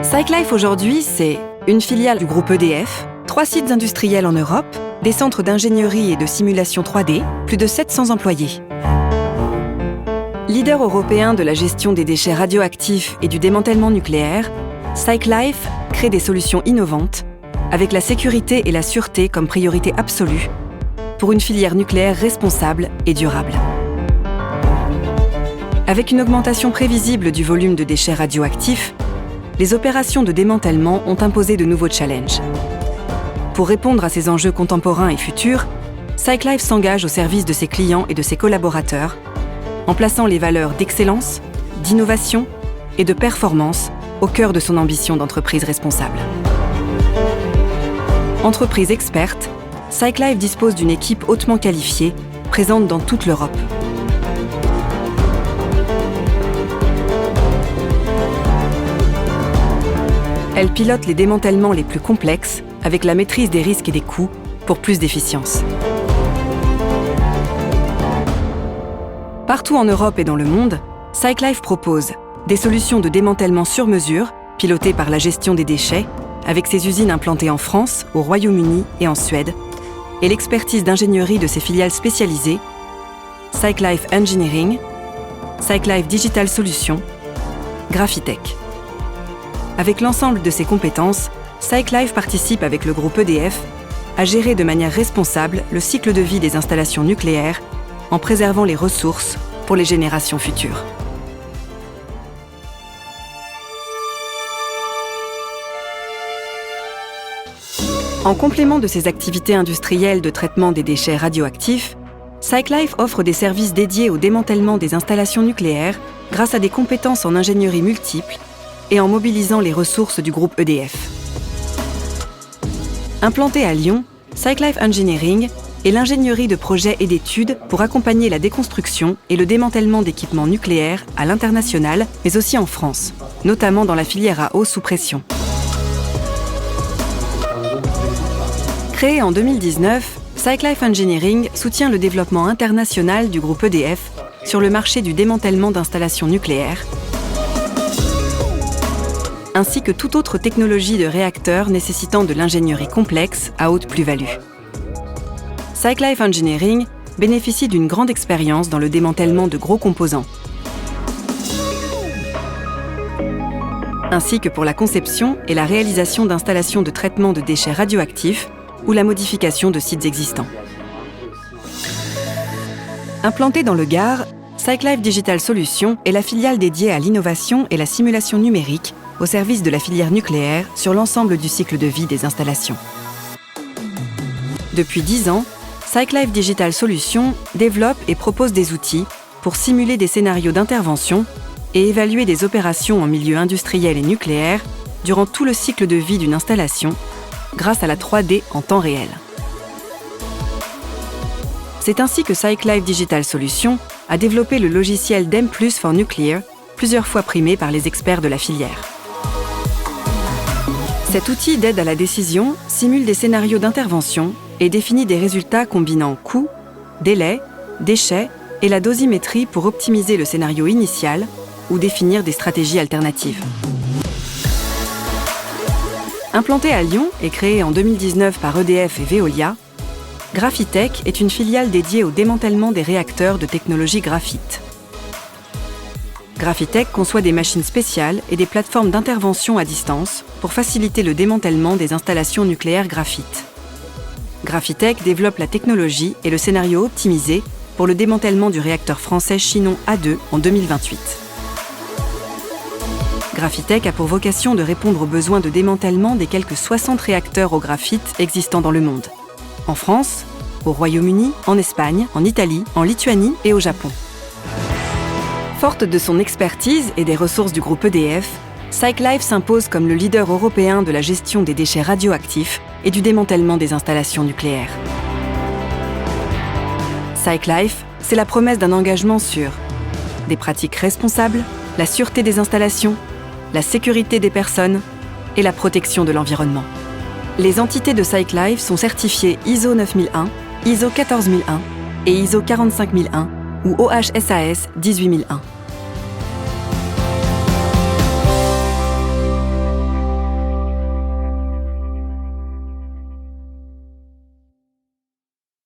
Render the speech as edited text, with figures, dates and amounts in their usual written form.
CycLife aujourd'hui, c'est une filiale du groupe EDF, 3 sites industriels en Europe, des centres d'ingénierie et de simulation 3D, plus de 700 employés. Leader européen de la gestion des déchets radioactifs et du démantèlement nucléaire, CycLife crée des solutions innovantes, avec la sécurité et la sûreté comme priorité absolue, pour une filière nucléaire responsable et durable. Avec une augmentation prévisible du volume de déchets radioactifs, les opérations de démantèlement ont imposé de nouveaux challenges. Pour répondre à ces enjeux contemporains et futurs, CycLife s'engage au service de ses clients et de ses collaborateurs, en plaçant les valeurs d'excellence, d'innovation et de performance au cœur de son ambition d'entreprise responsable. Entreprise experte, CycLife dispose d'une équipe hautement qualifiée, présente dans toute l'Europe. Elle pilote les démantèlements les plus complexes avec la maîtrise des risques et des coûts pour plus d'efficience. Partout en Europe et dans le monde, CycLife propose des solutions de démantèlement sur mesure, pilotées par la gestion des déchets, avec ses usines implantées en France, au Royaume-Uni et en Suède, et l'expertise d'ingénierie de ses filiales spécialisées, CycLife Engineering, CycLife Digital Solutions, Graphitech. Avec l'ensemble de ses compétences, CycLife participe avec le groupe EDF à gérer de manière responsable le cycle de vie des installations nucléaires en préservant les ressources pour les générations futures. En complément de ses activités industrielles de traitement des déchets radioactifs, CycLife offre des services dédiés au démantèlement des installations nucléaires grâce à des compétences en ingénierie multiples et en mobilisant les ressources du groupe EDF. Implanté à Lyon, CycLife Engineering est l'ingénierie de projets et d'études pour accompagner la déconstruction et le démantèlement d'équipements nucléaires à l'international, mais aussi en France, notamment dans la filière à eau sous pression. Créé en 2019, CycLife Engineering soutient le développement international du groupe EDF sur le marché du démantèlement d'installations nucléaires, ainsi que toute autre technologie de réacteurs nécessitant de l'ingénierie complexe à haute plus-value. CycLife Engineering bénéficie d'une grande expérience dans le démantèlement de gros composants, ainsi que pour la conception et la réalisation d'installations de traitement de déchets radioactifs ou la modification de sites existants. Implantée dans le Gard, CycLife Digital Solutions est la filiale dédiée à l'innovation et la simulation numérique au service de la filière nucléaire sur l'ensemble du cycle de vie des installations. Depuis 10 ans, CycLife Digital Solutions développe et propose des outils pour simuler des scénarios d'intervention et évaluer des opérations en milieu industriel et nucléaire durant tout le cycle de vie d'une installation grâce à la 3D en temps réel. C'est ainsi que CycLife Digital Solutions a développé le logiciel DEM+ for Nuclear, plusieurs fois primé par les experts de la filière. Cet outil d'aide à la décision simule des scénarios d'intervention et définit des résultats combinant coûts, délais, déchets et la dosimétrie pour optimiser le scénario initial ou définir des stratégies alternatives. Implanté à Lyon et créé en 2019 par EDF et Veolia, Graphitech est une filiale dédiée au démantèlement des réacteurs de technologie graphite. Graphitech conçoit des machines spéciales et des plateformes d'intervention à distance pour faciliter le démantèlement des installations nucléaires graphite. Graphitech développe la technologie et le scénario optimisé pour le démantèlement du réacteur français Chinon A2 en 2028. Graphitech a pour vocation de répondre aux besoins de démantèlement des quelques 60 réacteurs au graphite existants dans le monde. En France, au Royaume-Uni, en Espagne, en Italie, en Lituanie et au Japon. Forte de son expertise et des ressources du groupe EDF, CycLife s'impose comme le leader européen de la gestion des déchets radioactifs et du démantèlement des installations nucléaires. CycLife, c'est la promesse d'un engagement sur des pratiques responsables, la sûreté des installations, la sécurité des personnes et la protection de l'environnement. Les entités de CycLife sont certifiées ISO 9001, ISO 14001 et ISO 45001 ou OHSAS 18001.